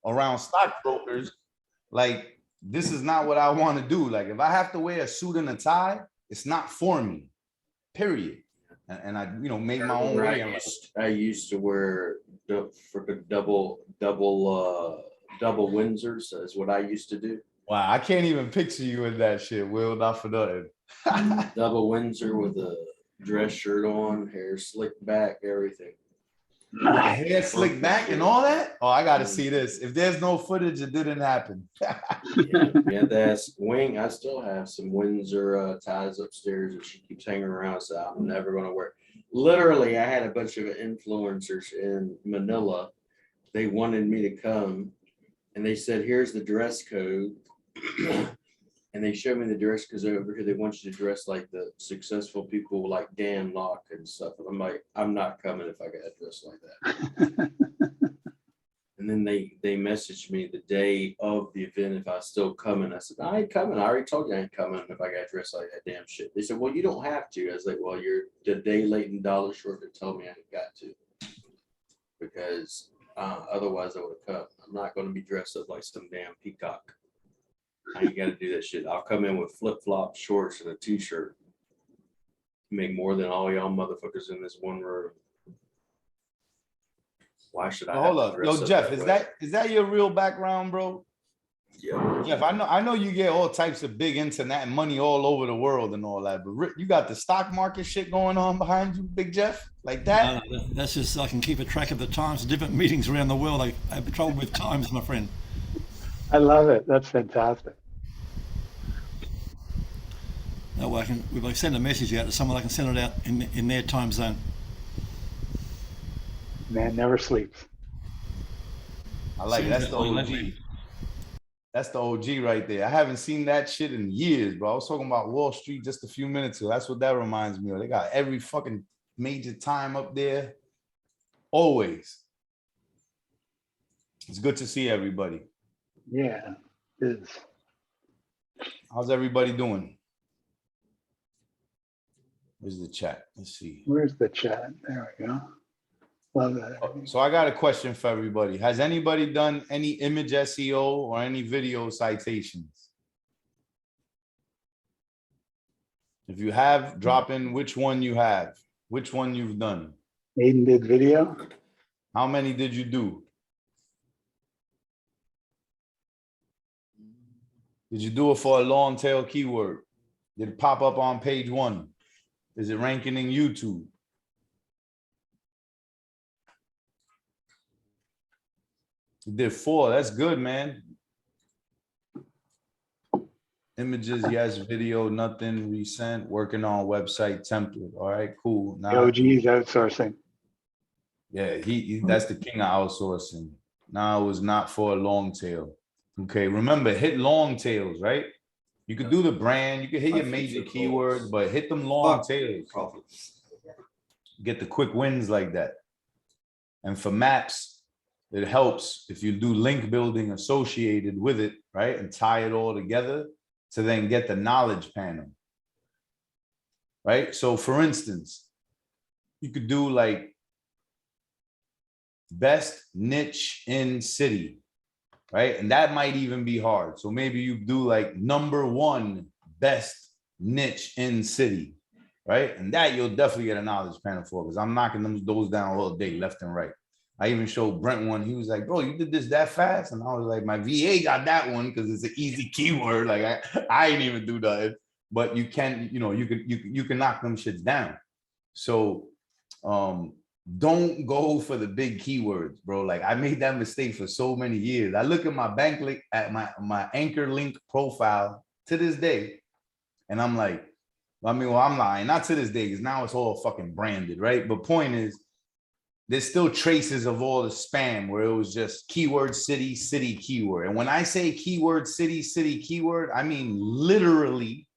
around stockbrokers, like this is not what I want to do. Like if I have to wear a suit and a tie, it's not for me, period. And I, make my own way. I used to wear double Windsors is what I used to do. Wow, I can't even picture you in that shit, Will, not for nothing. Double Windsor with a dress shirt on, hair slicked back, everything. Hair slicked back and all that? Oh, I gotta see this. If there's no footage, it didn't happen. Yeah, that's Wing. I still have some Windsor ties upstairs that she keeps hanging around, so I'm never gonna wear. Literally, I had a bunch of influencers in Manila. They wanted me to come, and they said, "Here's the dress code." And they showed me the dress because over here they want you to dress like the successful people like Dan Locke and stuff. And I'm like, I'm not coming if I got dressed like that. And then they messaged me the day of the event if I was still coming. I said, I ain't coming. I already told you I ain't coming if I got dressed like that damn shit. They said, well, you don't have to. I was like, well, you're the day late and dollar short to tell me I ain't got to. Because otherwise I would have come. I'm not going to be dressed up like some damn peacock. I ain't got to do that shit. I'll come in with flip-flop shorts and a t-shirt. Make more than all y'all motherfuckers in this one room. Why should I? Hold up. Yo, Jeff, is that your real background, bro? Yeah. Jeff, I know you get all types of big internet money all over the world and all that, but you got the stock market shit going on behind you, Big Jeff, like that? That's just so I can keep a track of the times, different meetings around the world. I have trouble with times, my friend. I love it. That's fantastic. That way if I send a message out to someone, I can send it out in their time zone. Man never sleeps. I like that's the OG. That's the OG right there. I haven't seen that shit in years, bro. I was talking about Wall Street just a few minutes ago. That's what that reminds me of. They got every fucking major time up there. Always. It's good to see everybody. Yeah, it is. How's everybody doing? Where's the chat? Let's see. Where's the chat? There we go. Love that. So I got a question for everybody. Has anybody done any image SEO or any video citations? If you have, drop in which one you have, which one you've done. Aiden did video. How many did you do? Did you do it for a long tail keyword? Did it pop up on page 1? Is it ranking in YouTube? You did 4. That's good, man. Images, yes. Video, nothing. Resent. Working on website template. All right, cool. Now, the OG's outsourcing. Yeah, that's the king of outsourcing. Now it was not for a long tail. Okay, remember, hit long tails, right? You could do the brand, you could hit your major keywords, but hit them long tails. Get the quick wins like that. And for maps, it helps if you do link building associated with it, right? And tie it all together to then get the knowledge panel, right? So for instance, you could do like best niche in city, right? And that might even be hard. So maybe you do like #1 best niche in city, right? And that you'll definitely get a knowledge panel for, because I'm knocking those down all day, left and right. I even showed Brent one. He was like, bro, you did this that fast? And I was like, my VA got that one because it's an easy keyword. Like I ain't even do that. But you can, you can knock them shits down. So don't go for the big keywords, bro. Like I made that mistake for so many years. I look at my bank link at my anchor link profile to this day. And I'm like, I'm lying. Not to this day, because now it's all fucking branded, right? But point is, there's still traces of all the spam where it was just keyword city, city keyword. And when I say keyword city, city keyword, I mean literally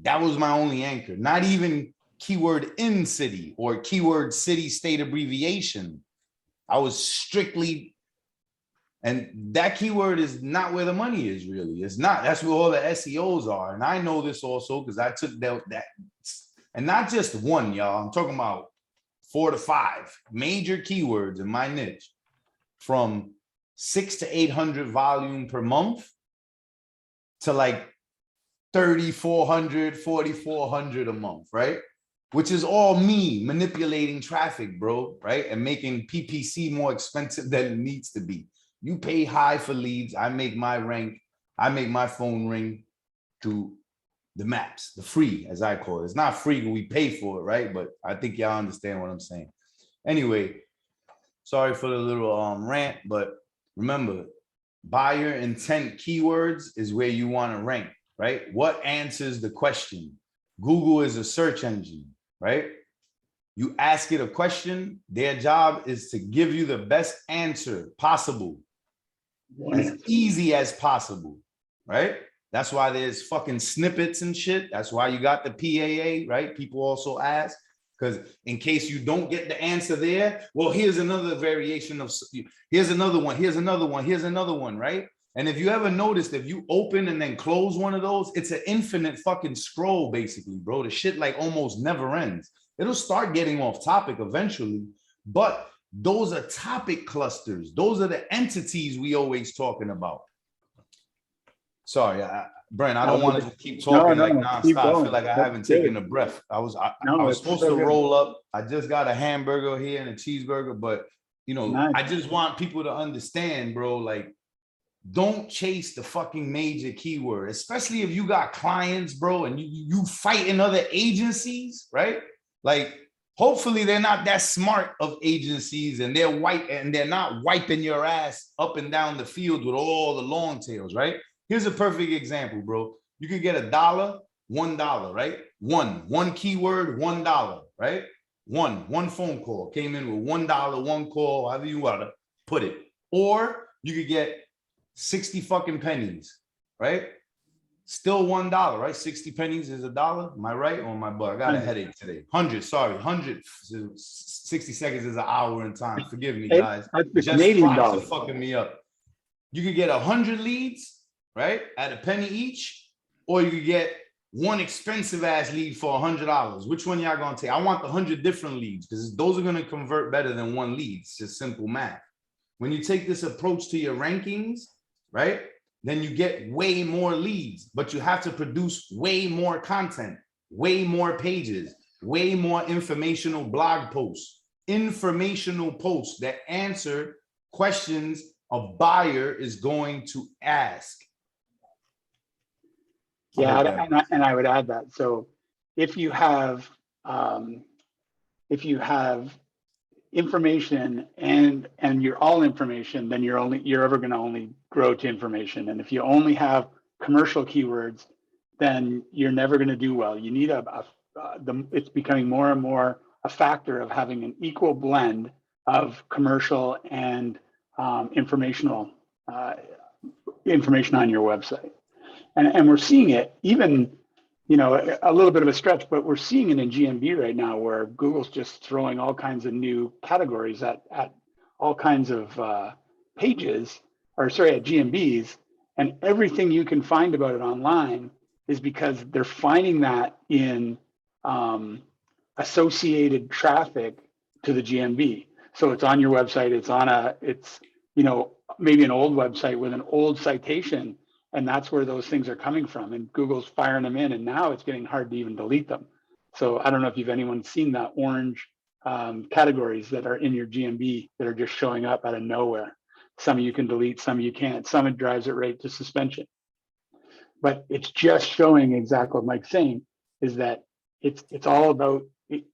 that was my only anchor. Not even keyword in city or keyword city state abbreviation. I was strictly, and that keyword is not where the money is really. It's not. That's where all the SEOs are. And I know this also because I took that and not just one, y'all. I'm talking about 4 to 5 major keywords in my niche from 600 to 800 volume per month to like 3,400, 4,400 a month, right? Which is all me manipulating traffic, bro, right? And making PPC more expensive than it needs to be. You pay high for leads. I make my rank. I make my phone ring through the maps, the free, as I call it. It's not free, we pay for it, right? But I think y'all understand what I'm saying. Anyway, sorry for the little rant, but remember, buyer intent keywords is where you want to rank, right? What answers the question? Google is a search engine, right? You ask it a question, their job is to give you the best answer possible, as easy as possible, right? That's why there's fucking snippets and shit. That's why you got the PAA, right? People also ask, because in case you don't get the answer there, well, here's another variation of, here's another one, here's another one, here's another one, right? And if you ever noticed, if you open and then close one of those, it's an infinite fucking scroll, basically, bro. The shit like almost never ends. It'll start getting off topic eventually, but those are topic clusters. Those are the entities we always talking about. Sorry, Brent, I don't want to keep talking like nonstop. I feel like I haven't taken a breath. I was supposed to roll up. I just got a hamburger here and a cheeseburger, but you know, I just want people to understand, bro, like, don't chase the fucking major keyword, especially if you got clients, bro, and you fight in other agencies, right? Like, hopefully they're not that smart of agencies and they're white and they're not wiping your ass up and down the field with all the long tails, right? Here's a perfect example, bro. You could get $1, $1, right? One keyword, $1, right? One phone call came in with $1, one call, however you want to put it. Or you could get 60 fucking pennies, right? Still $1, right? 60 pennies is $1. Am I right? Or my butt? I got a headache today. 100, sorry, 100. 60 seconds is an hour in time. Forgive me, guys. That's Canadian dollars. Fucking me up. You could get 100 leads, right, at a penny each, or you could get one expensive ass lead for $100. Which one y'all gonna take? I want the 100 different leads because those are gonna convert better than one lead. It's just simple math. When you take this approach to your rankings, right, then you get way more leads, but you have to produce way more content, way more pages, way more informational blog posts, informational posts that answer questions a buyer is going to ask. Yeah, and I would add that. So if you have information and you're all information, then you're ever going to only grow to information. And if you only have commercial keywords, then you're never going to do well. You need it's becoming more and more a factor of having an equal blend of commercial and information on your website. And we're seeing it even, you know, a little bit of a stretch, but we're seeing it in GMB right now where Google's just throwing all kinds of new categories at all kinds of pages, or sorry, at GMBs, and everything you can find about it online is because they're finding that in associated traffic to the GMB. So it's on your website, it's you know, maybe an old website with an old citation, and that's where those things are coming from. And Google's firing them in, and now it's getting hard to even delete them. So I don't know if anyone seen that orange categories that are in your GMB that are just showing up out of nowhere. Some you can delete, some you can't. Some it drives it right to suspension. But it's just showing exactly what Mike's saying, is that it's all about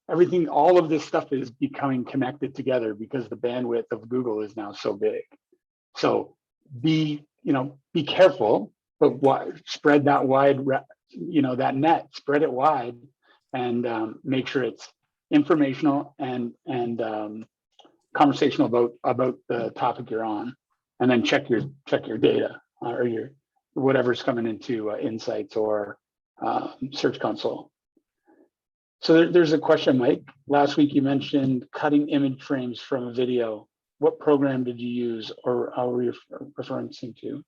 everything. All of this stuff is becoming connected together because the bandwidth of Google is now so big. So be careful, but spread that wide, that net, spread it wide, and make sure it's informational and conversational about the topic you're on, and then check your data or your whatever's coming into Insights or Search Console. So there's a question, Mike. Last week you mentioned cutting image frames from a video. What program did you use, or are you referring to?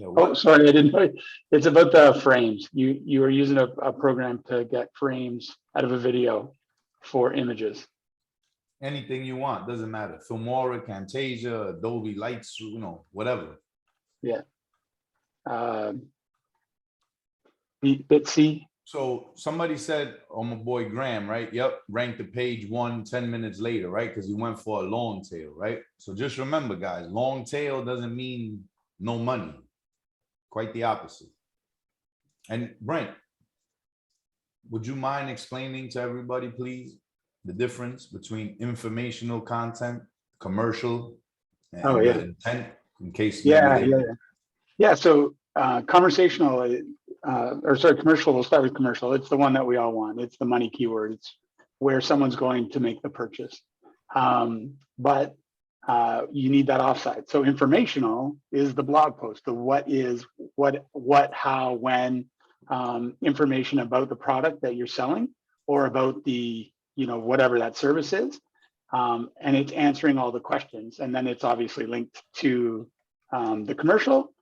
Oh, sorry, I didn't know. It's about the frames. You were using a program to get frames out of a video for images. anything you want, doesn't matter. Filmora, Camtasia, Adobe Lights, you know, whatever. Yeah. Bitsy. So somebody said, oh, my boy Graham, right? Yep, ranked the page 10 minutes later, right? Because he went for a long tail, right? So just remember, guys, long tail doesn't mean no money. Quite the opposite. And Brent, would you mind explaining to everybody, please, the difference between informational content, commercial, and Oh, yeah. the intent, in case maybe Yeah, they... yeah, yeah. Yeah, so conversational, or sorry, commercial, we'll start with commercial. It's the one that we all want. It's the money keyword. It's where someone's going to make the purchase. But you need that offsite. So informational is the blog post, the what is, what, how, when, information about the product that you're selling or about the, you know, whatever that service is. And it's answering all the questions. And then it's obviously linked to the commercial.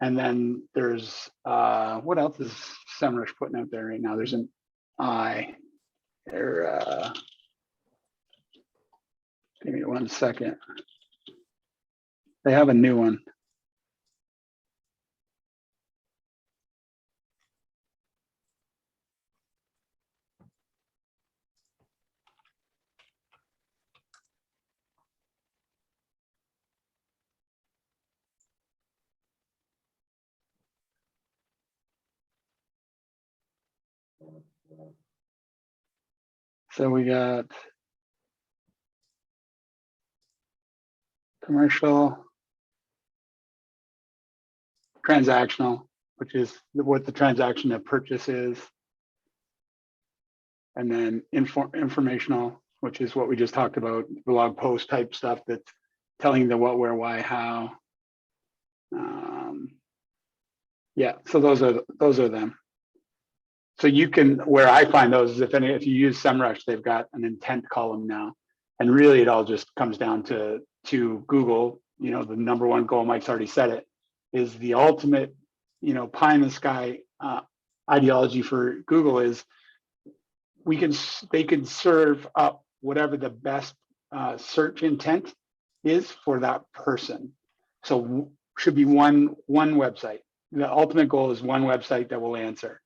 And then there's, what else is SEMrush putting out there right now? There's an there, give me 1 second. They have a new one. So we got commercial, transactional, which is what the transaction of purchase is. And then informational, which is what we just talked about, blog post type stuff that's telling the what, where, why, how. Yeah, so those are them. So you can, where I find those is if you use SEMrush, they've got an intent column now. And really it all just comes down to Google, you know, the #1 goal, Mike's already said it, is the ultimate, you know, pie in the sky ideology for Google is they can serve up whatever the best search intent is for that person. So should be one website. The ultimate goal is one website that will answer.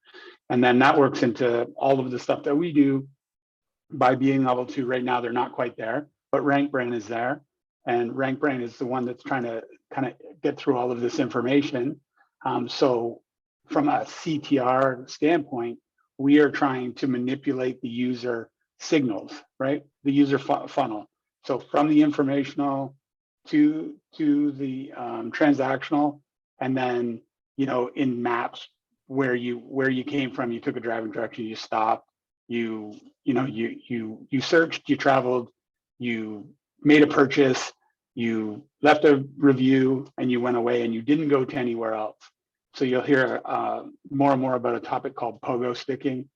And then that works into all of the stuff that we do by being able to, right now, they're not quite there, but RankBrain is there. And RankBrain is the one that's trying to kind of get through all of this information. So from a CTR standpoint, we are trying to manipulate the user signals, right? The user funnel. So from the informational to the transactional, and then, you know, in maps, where you came from, you took a driving direction, you stopped, you searched, you traveled, you made a purchase, you left a review, and you went away, and you didn't go to anywhere else. So you'll hear more and more about a topic called pogo sticking.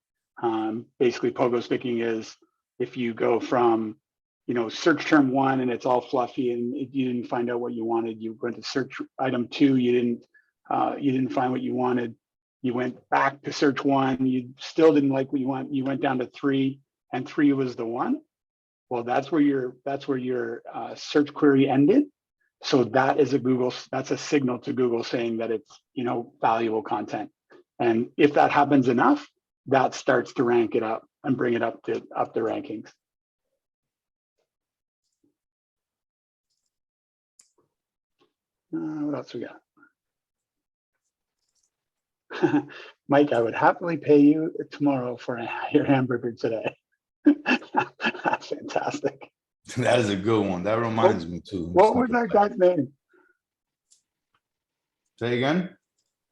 Basically, pogo sticking is if you go from, you know, search term 1 and it's all fluffy and you didn't find out what you wanted, you went to search item 2, you didn't find what you wanted. You went back to search 1, you still didn't like what you want. You went down to 3, and 3 was the one. Well, that's where your search query ended. So that is that's a signal to Google saying that it's, you know, valuable content. And if that happens enough, that starts to rank it up and bring it up the rankings. What else we got? Mike, I would happily pay you tomorrow for your hamburger today. That's fantastic. That is a good one. That reminds me too. What was that guy's name? Say again?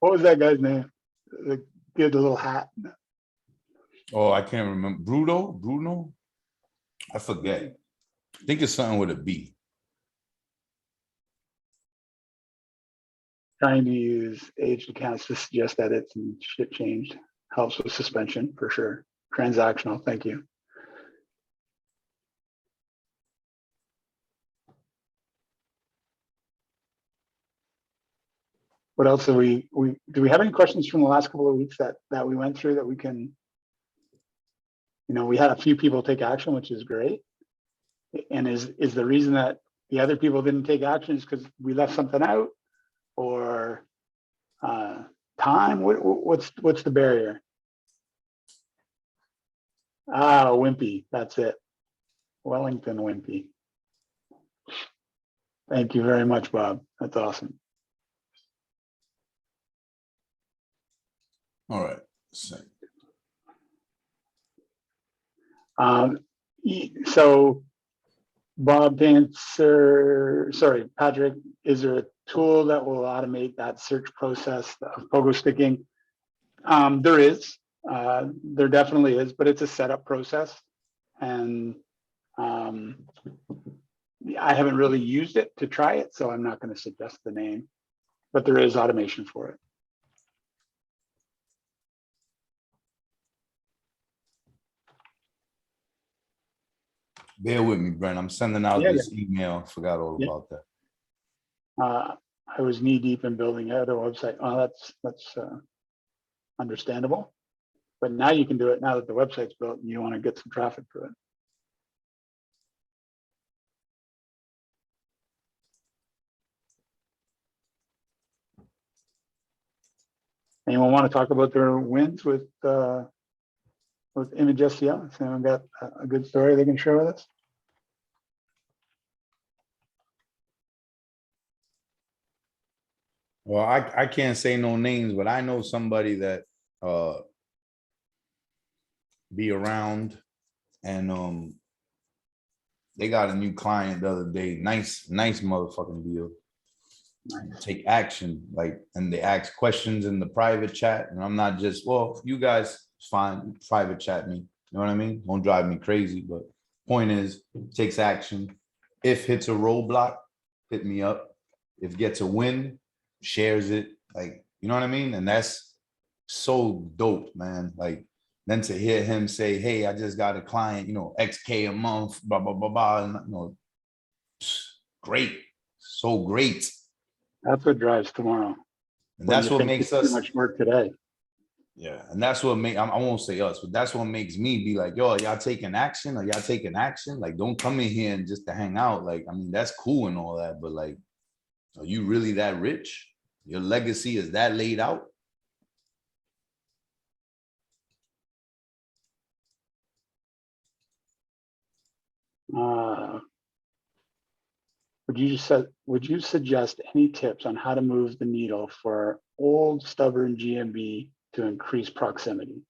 What was that guy's name? The little hat. Oh, I can't remember. Bruno? I forget. I think it's something with a B. Trying to use aged accounts to suggest edits and shit changed. Helps with suspension for sure. Transactional, thank you. What else do we have any questions from the last couple of weeks that we went through that we can, you know, we had a few people take action, which is great. And is the reason that the other people didn't take action is because we left something out, or time? What's the barrier? Ah, Wimpy, that's it. Wellington Wimpy. Thank you very much, Bob. That's awesome. All right. So, So Bob, to answer, sorry, Patrick, is there a tool that will automate that search process of pogo sticking? There is, there definitely is, but it's a setup process. And I haven't really used it to try it, so I'm not going to suggest the name, but there is automation for it. bear with me, Brent. I'm sending out this email. Forgot all about that. I was knee deep in building out a website. Oh, that's understandable. But now you can do it now that the website's built and you want to get some traffic to it. Anyone want to talk about their wins with image SEO? Has anyone got a good story they can share with us? Well, I can't say no names, but I know somebody that be around, and they got a new client the other day. Nice motherfucking deal. Take action, like, and they ask questions in the private chat, and I'm not just, well, you guys fine, private chat me, you know what I mean? Don't drive me crazy, but point is, takes action. If hits a roadblock, hit me up. If gets a win, shares it, like, you know what I mean? And that's so dope, man. Like, then to hear him say, hey, I just got a client, you know, XK a month, blah blah blah blah, and, you know, great, so great. That's what drives tomorrow. And that's what makes us too much work today. Yeah, and that's what make I won't say us, but that's what makes me be like, yo, y'all taking action? Or y'all taking action? Like, don't come in here and just to hang out. Like, I mean, that's cool and all that, but like, are you really that rich? Your legacy is that laid out? Would you suggest any tips on how to move the needle for old stubborn GMB to increase proximity?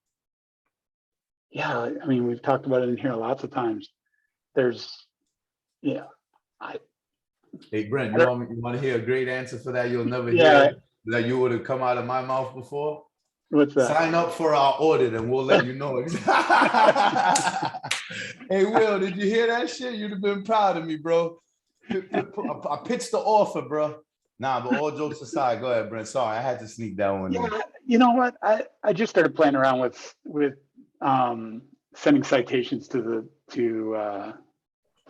Yeah, I mean, we've talked about it in here lots of times. Hey, Brent, you want to hear a great answer for that? You'll never hear that you would have come out of my mouth before. What's that? Sign up for our audit and we'll let you know. Hey, Will, did you hear that shit? You'd have been proud of me, bro. I pitched the offer, bro. Nah, but all jokes aside, go ahead, Brent. Sorry, I had to sneak that one in. You know what? I just started playing around with sending citations to the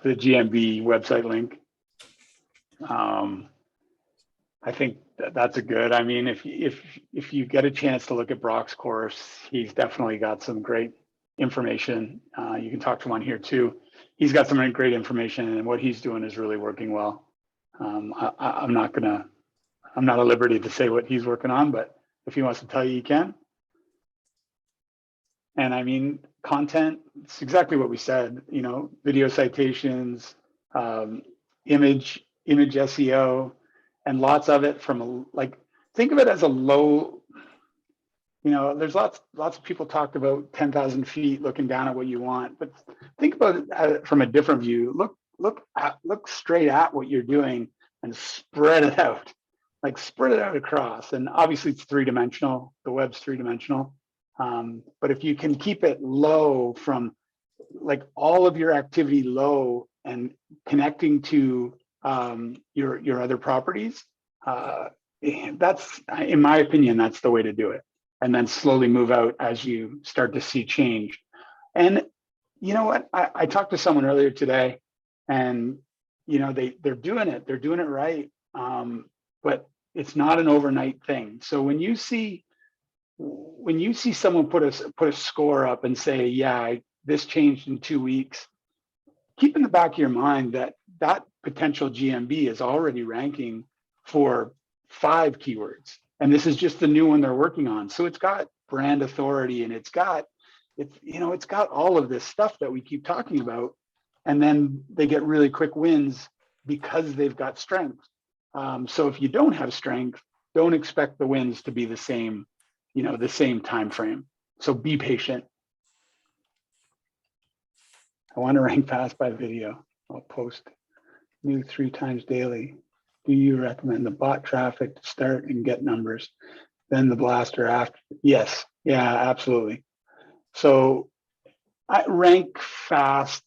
GMB website link. I think that's a good. I mean, if you get a chance to look at Brock's course, he's definitely got some great information. You can talk to him on here too. He's got some great information, and what he's doing is really working well. I'm not at liberty to say what he's working on, but if he wants to tell you, he can. And I mean, content, it's exactly what we said, you know, video citations, image SEO, and lots of it from think of it as a low, you know, there's lots of people talked about 10,000 feet looking down at what you want, but think about it from a different view. Look straight at what you're doing and spread it out, like spread it out across. And obviously it's three-dimensional, the web's three-dimensional. But if you can keep it low, from like all of your activity low and connecting to your other properties, that's, in my opinion, that's the way to do it. And then slowly move out as you start to see change. And you know what? I talked to someone earlier today, and you know, they're doing it right. But it's not an overnight thing. So when you see someone put a score up and say, yeah, this changed in 2 weeks, keep in the back of your mind that that potential GMB is already ranking for 5 keywords. And this is just the new one they're working on. So it's got brand authority and it's got all of this stuff that we keep talking about. And then they get really quick wins because they've got strength. So if you don't have strength, don't expect the wins to be the same, the same time frame. So be patient. I want to rank fast by video. I'll post new 3 times daily. Do you recommend the bot traffic to start and get numbers, then the blaster after? Yes, yeah, absolutely. So I rank fast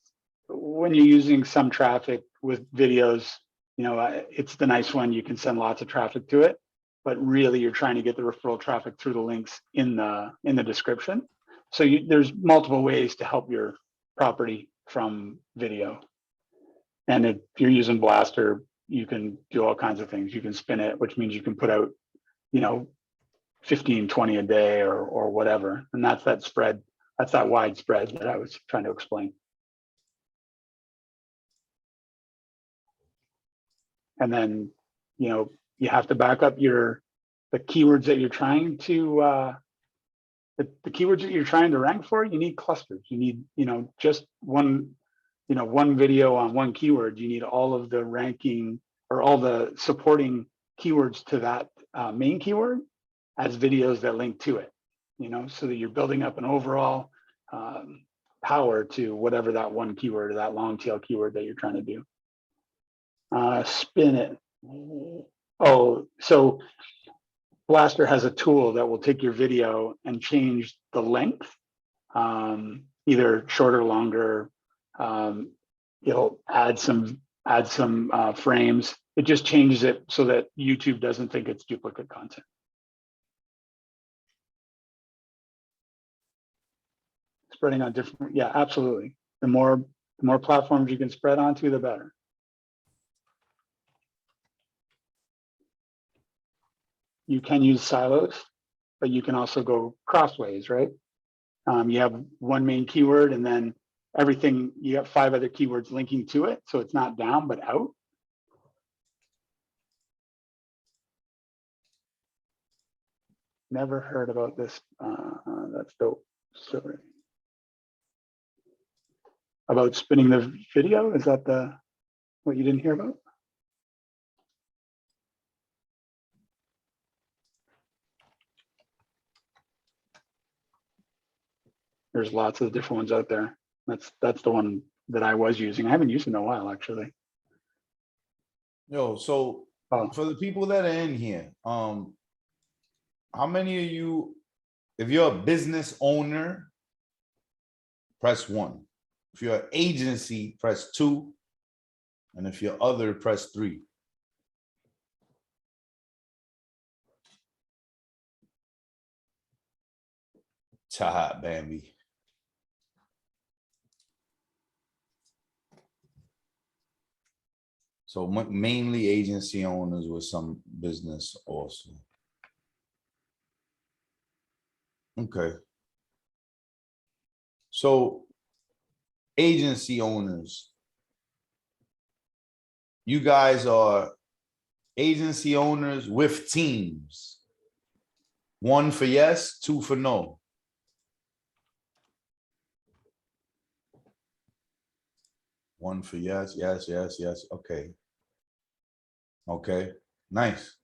when you're using some traffic with videos. It's the nice one. You can send lots of traffic to it, but really you're trying to get the referral traffic through the links in the description. So there's multiple ways to help your property from video. And if you're using Blaster, you can do all kinds of things. You can spin it, which means you can put out, 15, 20 a day or whatever. And that's that spread. That's that wide spread that I was trying to explain. And then, you have to back up the keywords that you're trying to, the keywords that you're trying to rank for. You need clusters. You need, just one video on one keyword. You need all of the ranking or all the supporting keywords to that main keyword as videos that link to it, so that you're building up an overall power to whatever that one keyword or that long tail keyword that you're trying to do. Spin it. Oh, so Blaster has a tool that will take your video and change the length, either shorter, longer. It'll add some frames. It just changes it so that YouTube doesn't think it's duplicate content. Spreading on different, yeah, absolutely. The more platforms you can spread onto, the better. You can use silos, but you can also go crossways, right? You have one main keyword and then everything, you have 5 other keywords linking to it. So it's not down, but out. Never heard about this. That's dope. Sorry. About spinning the video? Is that what you didn't hear about? There's lots of different ones out there. That's the one that I was using. I haven't used it in a while, actually. Yo, so for the people that are in here, how many of you, if you're a business owner, press 1. If you're an agency, press 2. And if you're other, press 3. Cha, Bambi. So mainly agency owners with some business also. Okay. So agency owners, you guys are agency owners with teams. 1 for yes, 2 for no. One for yes, yes, yes, yes. Okay. Okay, nice.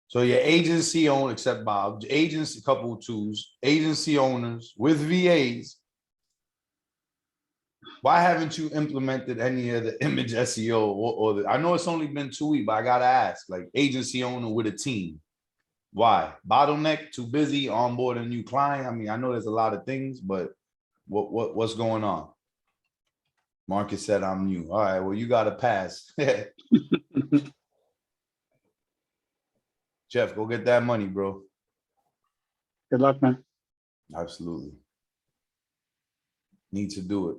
So your agency owner, except Bob, agency, couple twos, agency owners with VAs. Why haven't you implemented any of the image SEO or the, I know it's only been 2 weeks, but I gotta ask, like agency owner with a team. Why? Bottleneck, too busy, onboard a new client. I mean, I know there's a lot of things, but what's going on? Marcus said I'm new. All right, well, you got to pass. Jeff, go get that money, bro. Good luck, man. Absolutely. Need to do it.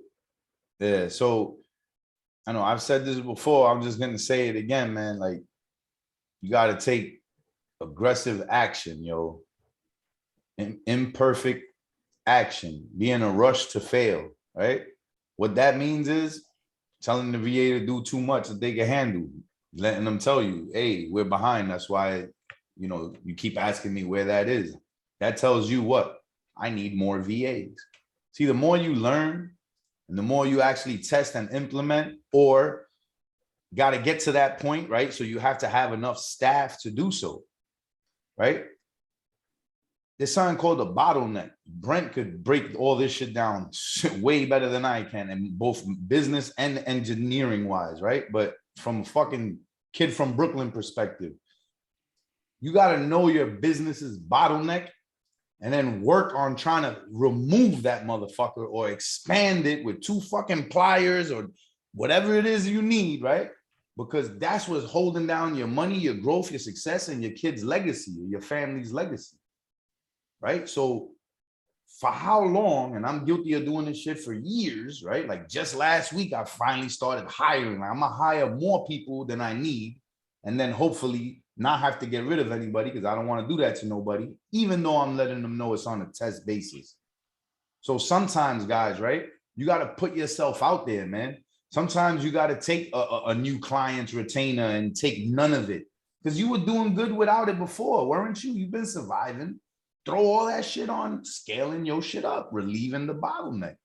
Yeah, so I know I've said this before. I'm just going to say it again, man. Like, you got to take aggressive action, yo. Imperfect action. Be in a rush to fail, right? What that means is telling the VA to do too much that they can handle, letting them tell you, hey, we're behind. That's why, you know, you keep asking me where that is. That tells you what? I need more VAs. See, the more you learn and the more you actually test and implement, or got to get to that point, right? So you have to have enough staff to do so, right? There's something called a bottleneck. Brent could break all this shit down way better than I can, in both business and engineering wise, right? But from a fucking kid from Brooklyn perspective, you got to know your business's bottleneck and then work on trying to remove that motherfucker or expand it with 2 fucking pliers or whatever it is you need, right? Because that's what's holding down your money, your growth, your success, and your kid's legacy, your family's legacy. Right? So for how long, and I'm guilty of doing this shit for years, right? Like just last week, I finally started hiring. I'm gonna hire more people than I need, and then hopefully not have to get rid of anybody, because I don't want to do that to nobody, even though I'm letting them know it's on a test basis. So sometimes, guys, right? You got to put yourself out there, man. Sometimes you got to take a new client's retainer and take none of it, because you were doing good without it before, weren't you? You've been surviving. Throw all that shit on scaling your shit up, relieving the bottleneck.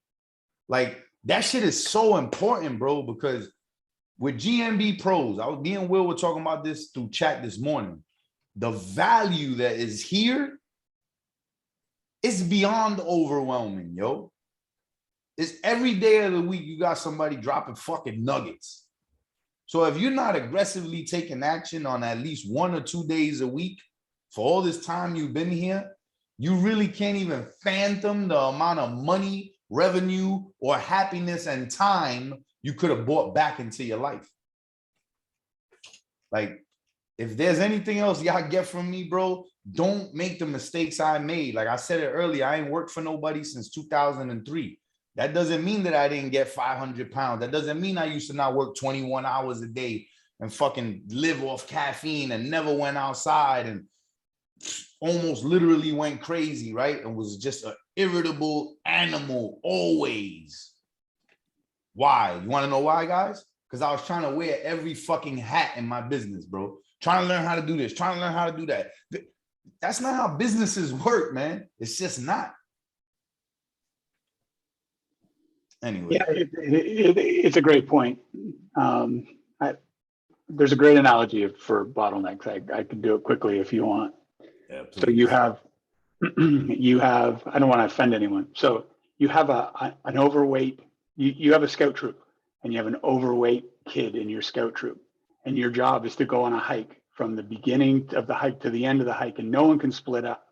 Like that shit is so important, bro, because with GMB pros, me and Will were talking about this through chat this morning. The value that is here is beyond overwhelming, yo. It's every day of the week you got somebody dropping fucking nuggets. So if you're not aggressively taking action on at least 1 or 2 days a week for all this time you've been here, you really can't even fathom the amount of money, revenue, or happiness and time you could have brought back into your life. Like, if there's anything else y'all get from me, bro, don't make the mistakes I made. Like I said it earlier, I ain't worked for nobody since 2003. That doesn't mean that I didn't get 500 pounds. That doesn't mean I used to not work 21 hours a day and fucking live off caffeine and never went outside and almost literally went crazy, right? And was just an irritable animal always. Why? You want to know why, guys? Because I was trying to wear every fucking hat in my business, bro. Trying to learn how to do this, trying to learn how to do that. That's not how businesses work, man. It's just not. Anyway. Yeah, it's a great point. There's a great analogy for bottlenecks. I can do it quickly if you want. Yeah, so you have, I don't want to offend anyone. So you have an overweight, you have a scout troop, and you have an overweight kid in your scout troop. And your job is to go on a hike from the beginning of the hike to the end of the hike, and no one can split up.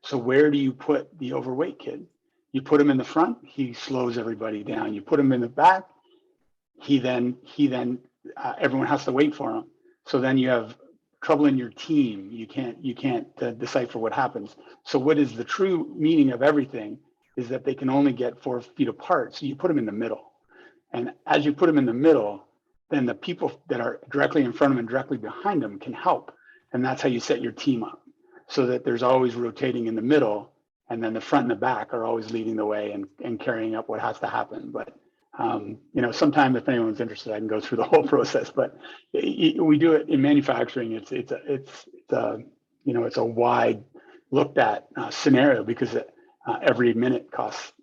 So where do you put the overweight kid? You put him in the front, he slows everybody down. You put him in the back, he then everyone has to wait for him. So then you have trouble in your team. You can't decipher what happens. So what is the true meaning of everything is that they can only get 4 feet apart. So you put them in the middle. And as you put them in the middle, then the people that are directly in front of them and directly behind them can help. And that's how you set your team up, so that there's always rotating in the middle, and then the front and the back are always leading the way and carrying up what has to happen. But sometime if anyone's interested, I can go through the whole process. But we do it in manufacturing. It's a wide looked at scenario, because every minute costs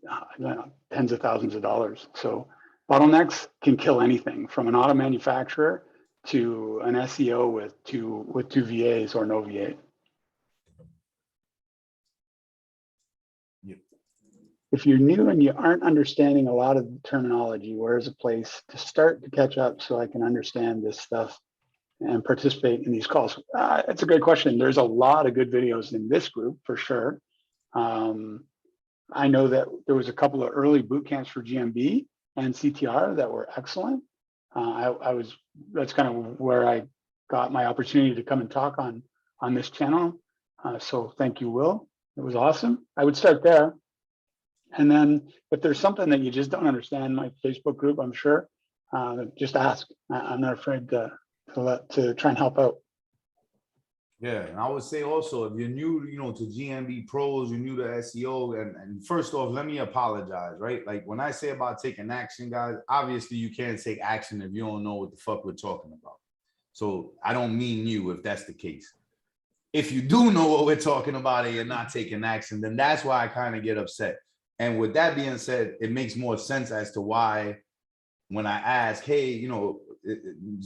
tens of thousands of dollars. So bottlenecks can kill anything, from an auto manufacturer to an SEO with two VAs or no VA. Yep. If you're new and you aren't understanding a lot of the terminology, where's a place to start to catch up so I can understand this stuff and participate in these calls? It's a great question. There's a lot of good videos in this group for sure. I know that there was a couple of early boot camps for GMB and CTR that were excellent. That's kind of where I got my opportunity to come and talk on this channel. So thank you, Will. It was awesome. I would start there. And then if there's something that you just don't understand, my Facebook group, I'm sure, just ask. I'm not afraid to try and help out. Yeah, and I would say also, if you're new, to GMB pros, you're new to SEO, and first off, let me apologize, right? Like when I say about taking action, guys, obviously you can't take action if you don't know what the fuck we're talking about. So I don't mean you if that's the case. If you do know what we're talking about and you're not taking action, then that's why I kind of get upset. And with that being said, it makes more sense as to why when I ask, hey,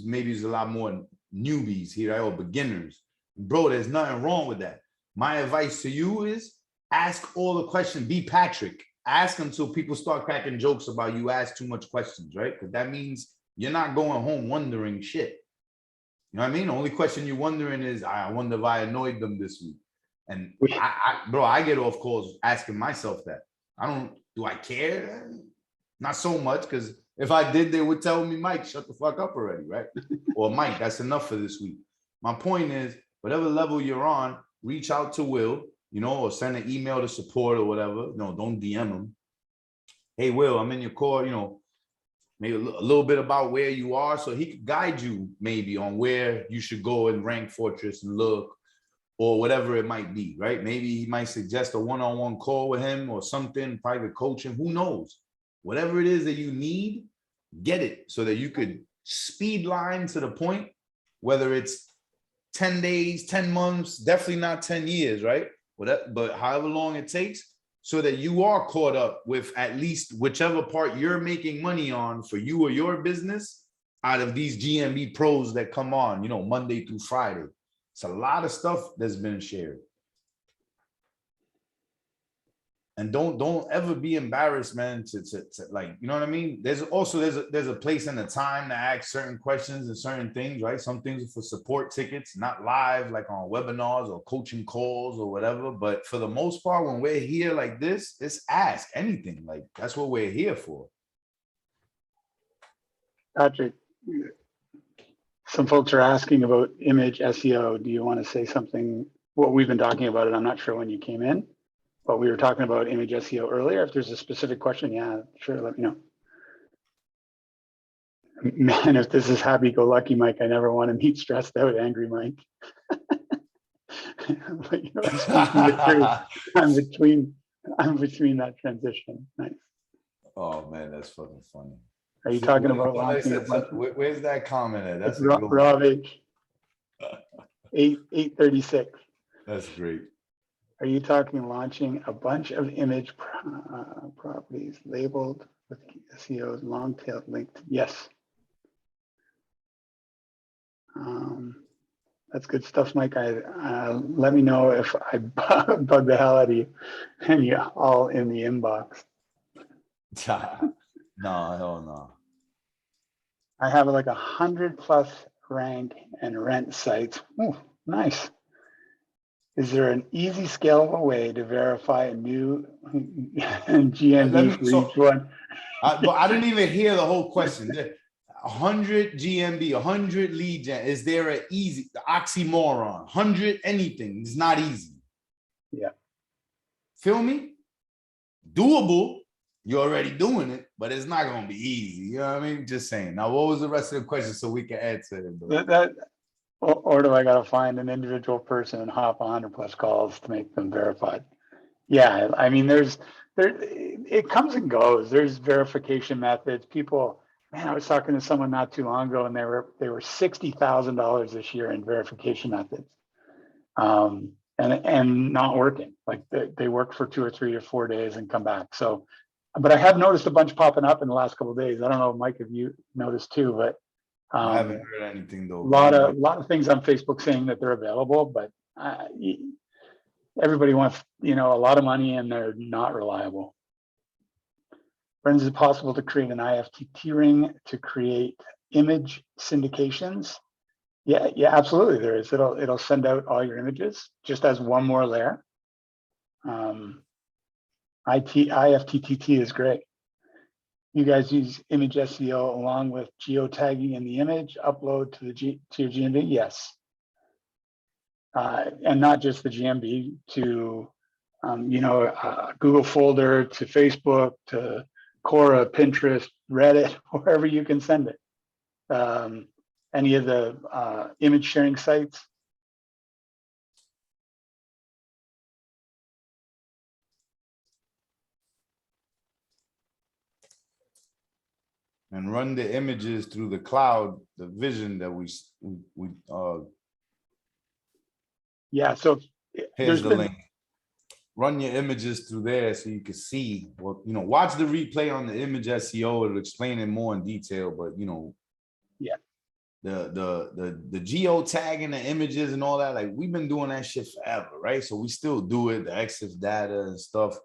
maybe there's a lot more newbies here, right, or beginners. Bro, there's nothing wrong with that. My advice to you is ask all the questions. Be Patrick. Ask until people start cracking jokes about you ask too much questions, right? Because that means you're not going home wondering shit. You know what I mean? The only question you're wondering is, I wonder if I annoyed them this week. And I get off calls asking myself that. Do I care? Not so much, because if I did, they would tell me, Mike, shut the fuck up already, right? Or Mike, that's enough for this week. My point is, whatever level you're on, reach out to Will, or send an email to support or whatever. No, don't DM him. Hey, Will, I'm in your core, maybe a little bit about where you are, so he could guide you maybe on where you should go and rank Fortress and look, or whatever it might be, right? Maybe he might suggest a one-on-one call with him or something, private coaching, who knows? Whatever it is that you need, get it so that you could speed line to the point, whether it's 10 days, 10 months, definitely not 10 years, right? But however long it takes, so that you are caught up with at least whichever part you're making money on for you or your business out of these GMB pros that come on, Monday through Friday. It's a lot of stuff that's been shared. And don't ever be embarrassed, man, to like, you know what I mean? There's a place and a time to ask certain questions and certain things, right? Some things are for support tickets, not live, like on webinars or coaching calls or whatever. But for the most part, when we're here like this, just ask anything. Like, that's what we're here for. Patrick, some folks are asking about image SEO. Do you want to say something? Well, we've been talking about it. I'm not sure when you came in, but we were talking about image SEO earlier. If there's a specific question, yeah, sure, let me know. Man, if this is happy-go-lucky Mike, I never want to meet stressed out, angry Mike. But you're speaking the truth. I'm between that transition. Nice. Oh man, that's fucking funny. Are you talking about launching? Where's that comment at? That's Rob H. 836. That's great. Are you talking launching a bunch of image properties labeled with SEO's long-tailed linked? Yes. That's good stuff, Mike. Let me know if I bug the hell out of you and you all in the inbox. No, hell no. I have like 100+ rank and rent sites. Oh, nice. Is there an easy, scalable way to verify a new GMB for each one? But I didn't even hear the whole question. 100 GMB, 100 lead gen. Is there an easy, the oxymoron? 100 anything. It's not easy. Yeah. Feel me? Doable. You're already doing it, but it's not going to be easy. You know what I mean? Just saying. Now, what was the rest of the question so we can answer it? Or do I got to find an individual person and hop 100+ calls to make them verified? Yeah, I mean, it comes and goes. There's verification methods. People, man, I was talking to someone not too long ago, and they were $60,000 this year in verification methods, and not working. Like they work for 2 or 3 or 4 days and come back. So, but I have noticed a bunch popping up in the last couple of days. I don't know, Mike, if you noticed too, but I haven't heard anything though. A lot of things on Facebook saying that they're available, but everybody wants, a lot of money and they're not reliable. Friends, is it possible to create an IFTT ring to create image syndications? Yeah, absolutely. There is. It'll send out all your images just as one more layer. IFTTT is great. You guys use image SEO along with geotagging in the image, upload to your GMB? Yes. And not just the GMB, to Google folder, to Facebook, to Quora, Pinterest, Reddit, wherever you can send it. Any of the image sharing sites, and run the images through the cloud, the vision that we Yeah, so here's there's the been, link. Run your images through there so you can see what, you know, watch the replay on the image SEO. It'll explain it more in detail, but you know, yeah, the geo tagging the images and all that, like we've been doing that shit forever, right? So we still do it, the EXIF data and stuff.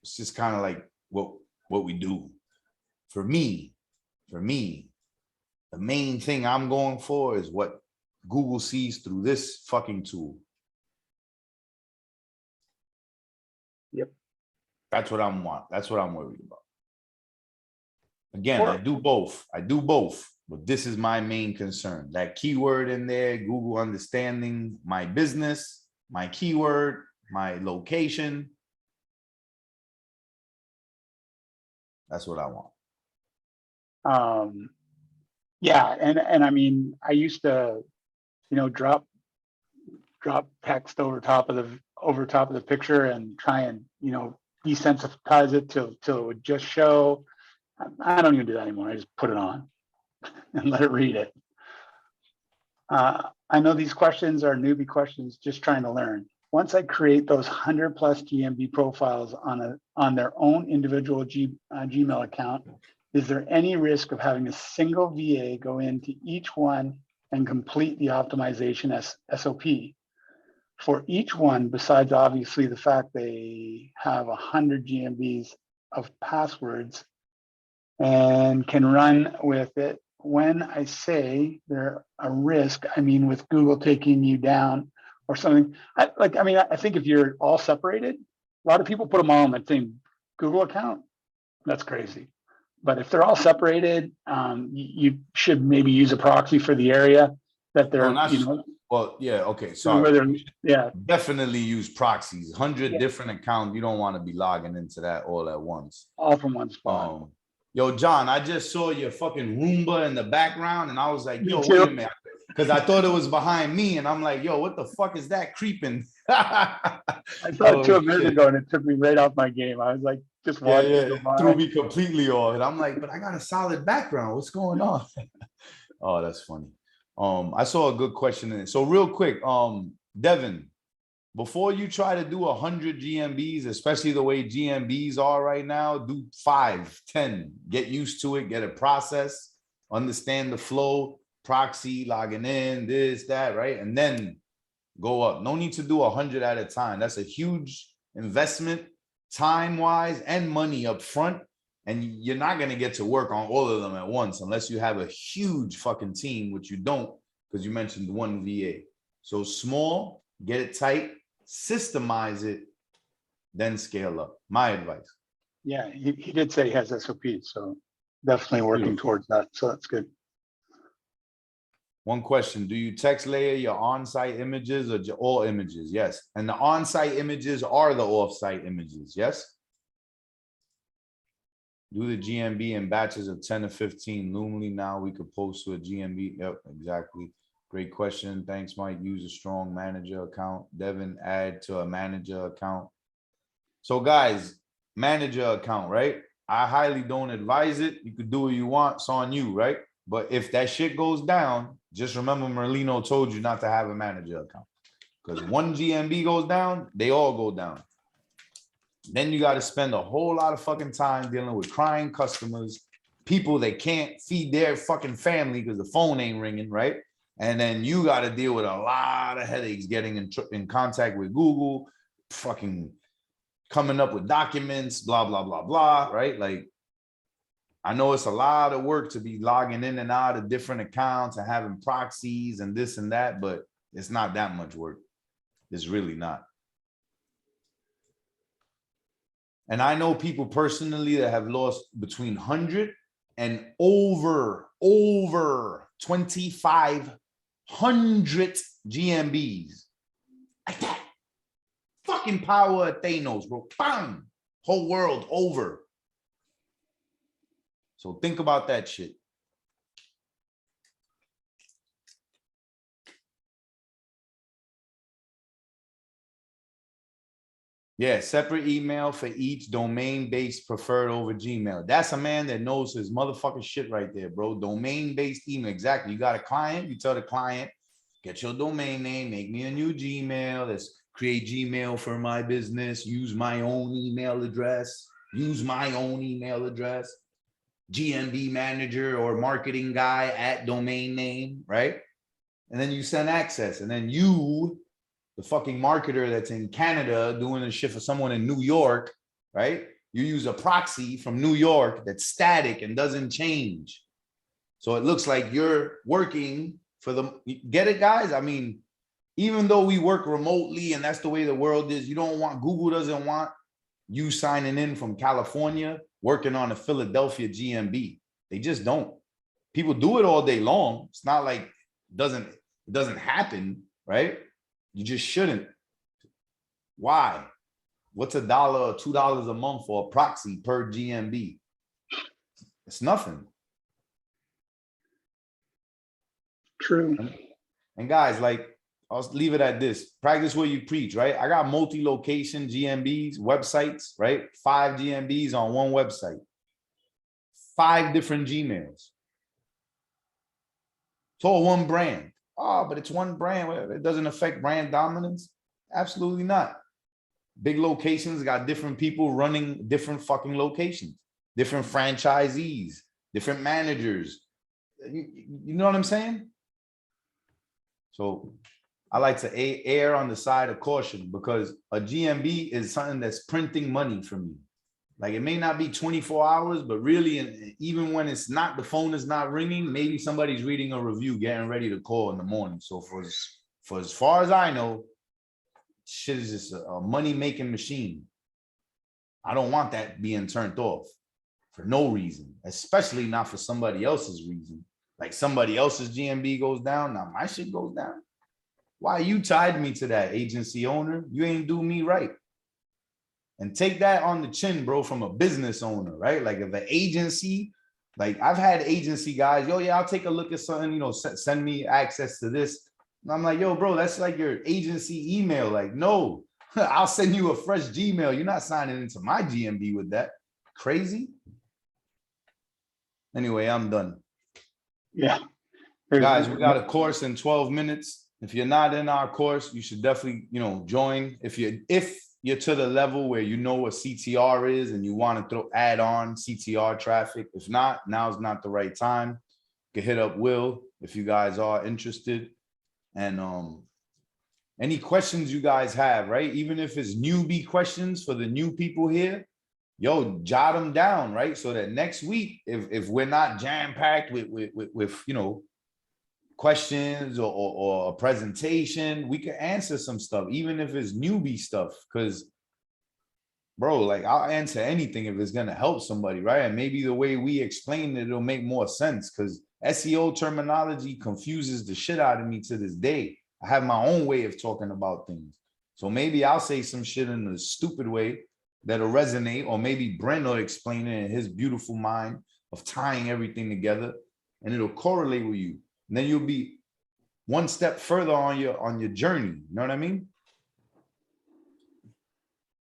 It's just kind of like what we do. For me, the main thing I'm going for is what Google sees through this fucking tool. yep. That's what I'm want. That's what I'm worried about. Again, Or- I do both. But this is my main concern. That keyword in there, Google understanding my business, my keyword, my location. That's what I want. Yeah, and I mean, I used to, you know, drop text over top of the picture and try and, you know, desensitize it till it would just show. I don't even do that anymore. I just put it on and let it read it. I know these questions are newbie questions, just trying to learn. Once I create those 100+ GMB profiles on their own individual Gmail account, is there any risk of having a single VA go into each one and complete the optimization SOP? For each one, besides obviously the fact they have 100 GMBs of passwords and can run with it. When I say they're a risk, I mean with Google taking you down or something. I think if you're all separated, a lot of people put them all on the same Google account. That's crazy. But if they're all separated, you should maybe use a proxy for the area that they're, well, yeah, okay, where sorry. they're, yeah, Definitely use proxies. 100 Yeah. different accounts. You don't want to be logging into that all at once. all from one spot. Yo, John, I just saw your fucking Roomba in the background, and I was like, Me yo, too. wait a minute. Because I thought it was behind me, and I'm like, yo, what the fuck is that creeping? I saw it 2 Oh, minutes shit. ago and it took me right off my game. I was like, just Yeah, watching yeah, it go it by. threw me completely off. And I'm like, but I got a solid background. What's going on? Oh, that's funny. I saw a good question in it. So real quick, Devin, before you try to do 100 GMBs, especially the way GMBs are right now, do 5, 10, get used to it, get a process, understand the flow, proxy, logging in, this, that, right? And then go up. No need to do 100 at a time. That's a huge investment, time-wise and money up front. And you're not going to get to work on all of them at once unless you have a huge fucking team, which you don't, because you mentioned one VA. So small, get it tight, systemize it, then scale up. My advice. Yeah, he did say he has SOPs, so definitely working towards that. So that's good. One question, do you text layer your on-site images or all images? Yes. And the on-site images are the off-site images, yes? Do the GMB in batches of 10 to 15. Normally now we could post to a GMB. Yep, exactly. Great question. Thanks, Mike. Use a strong manager account. Devin, add to a manager account. So guys, manager account, right? I highly don't advise it. You could do what you want. It's on you, right? But if that shit goes down, just remember Merlino told you not to have a manager account. Because one GMB goes down, they all go down. Then you got to spend a whole lot of fucking time dealing with crying customers, people that can't feed their fucking family because the phone ain't ringing, right? And then you got to deal with a lot of headaches getting in contact with Google, fucking coming up with documents, blah, blah, blah, blah, right? Like, I know it's a lot of work to be logging in and out of different accounts and having proxies and this and that, but it's not that much work. It's really not. And I know people personally that have lost between 100 and over 2,500 GMBs. Like that. Fucking power of Thanos, bro. Bam! Whole world over. So think about that shit. Yeah, separate email for each domain-based preferred over Gmail. That's a man that knows his motherfucking shit right there, bro. Domain-based email. Exactly. You got a client, you tell the client, get your domain name, make me a new Gmail. Let's create Gmail for my business. Use my own email address. Use my own email address. GMB manager or marketing guy at domain name, right? And then you send access. And then you, the fucking marketer that's in Canada doing the shit for someone in New York, right? You use a proxy from New York that's static and doesn't change. So it looks like you're working for the, get it, guys? I mean, even though we work remotely and that's the way the world is, you don't want, Google doesn't want you signing in from California, working on a Philadelphia GMB. They just don't. People do it all day long. It's not like it doesn't happen, right? You just shouldn't. Why? What's $1 or $2 a month for a proxy per GMB? It's nothing. True. And guys, like, I'll leave it at this. Practice what you preach, right? I got multi-location GMBs, websites, right? 5 GMBs on one website. 5 different Gmails. It's all one brand. Oh, but it's one brand. It doesn't affect brand dominance. Absolutely not. Big locations got different people running different fucking locations, different franchisees, different managers. You know what I'm saying? So I like to err on the side of caution because a GMB is something that's printing money for me. Like it may not be 24 hours, but really, even when it's not, the phone is not ringing, maybe somebody's reading a review, getting ready to call in the morning. So for as far as I know, shit is just a money-making machine. I don't want that being turned off for no reason, especially not for somebody else's reason. Like somebody else's GMB goes down, now my shit goes down. Why you tied me to that, agency owner? You ain't do me right. And take that on the chin, bro, from a business owner, right? Like if an agency, like I've had agency guys, yo, yeah, I'll take a look at something, you know, send me access to this. And I'm like, yo, bro, that's like your agency email. Like, no, I'll send you a fresh Gmail. You're not signing into my GMB with that. Crazy. Anyway, I'm done. Yeah. Guys, we got a course in 12 minutes. If you're not in our course, you should definitely, you know, join. If you're to the level where you know what CTR is and you want to add on CTR traffic. If not, now's not the right time. You can hit up Will if you guys are interested. And any questions you guys have, right? Even if it's newbie questions for the new people here, yo, jot them down, right? So that next week, if we're not jam-packed with you know, questions or a presentation, we can answer some stuff, even if it's newbie stuff. Because, bro, like I'll answer anything if it's gonna help somebody, right? And maybe the way we explain it, it'll make more sense. Because SEO terminology confuses the shit out of me to this day. I have my own way of talking about things. So maybe I'll say some shit in a stupid way that'll resonate, or maybe Brent will explain it in his beautiful mind of tying everything together, and it'll correlate with you. And then you'll be one step further on your journey. You know what I mean?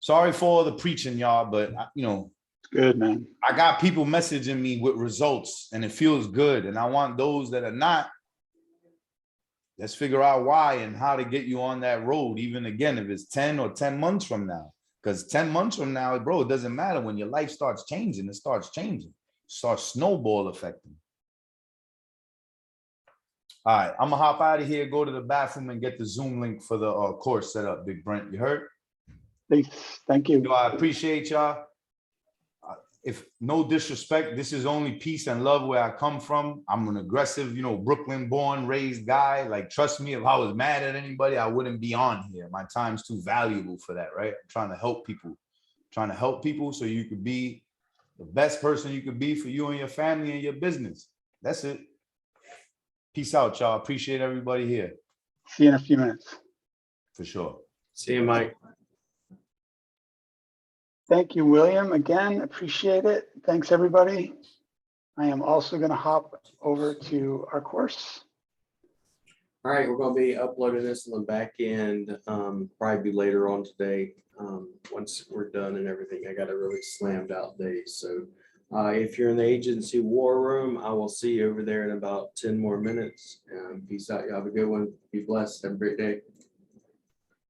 Sorry for all the preaching, y'all, but you know, Good, man. I got people messaging me with results and it feels good. And I want those that are not, let's figure out why and how to get you on that road, even again, if it's 10 or 10 months from now. Because 10 months from now, bro, it doesn't matter. When your life starts changing, it starts changing. It starts snowball affecting. All right, I'm gonna hop out of here, go to the bathroom and get the Zoom link for the course set up, Big Brent. You heard? Thanks. Thank you. Yo, I appreciate y'all. If no disrespect, this is only peace and love where I come from. I'm an aggressive, you know, Brooklyn born, raised guy. Like, trust me, if I was mad at anybody, I wouldn't be on here. My time's too valuable for that, right? I'm trying to help people so you could be the best person you could be for you and your family and your business. That's it. Peace out, y'all. Appreciate everybody here. See you in a few minutes. For sure. See you, Mike. Thank you, William. Again, appreciate it. Thanks, everybody. I am also going to hop over to our course. All right, we're gonna be uploading this on the back end, probably be later on today. Once we're done and everything, I got a really slammed out day, so. If you're in the agency war room, I will see you over there in about 10 more minutes. Peace out. You have a good one. Be blessed. Have a great day.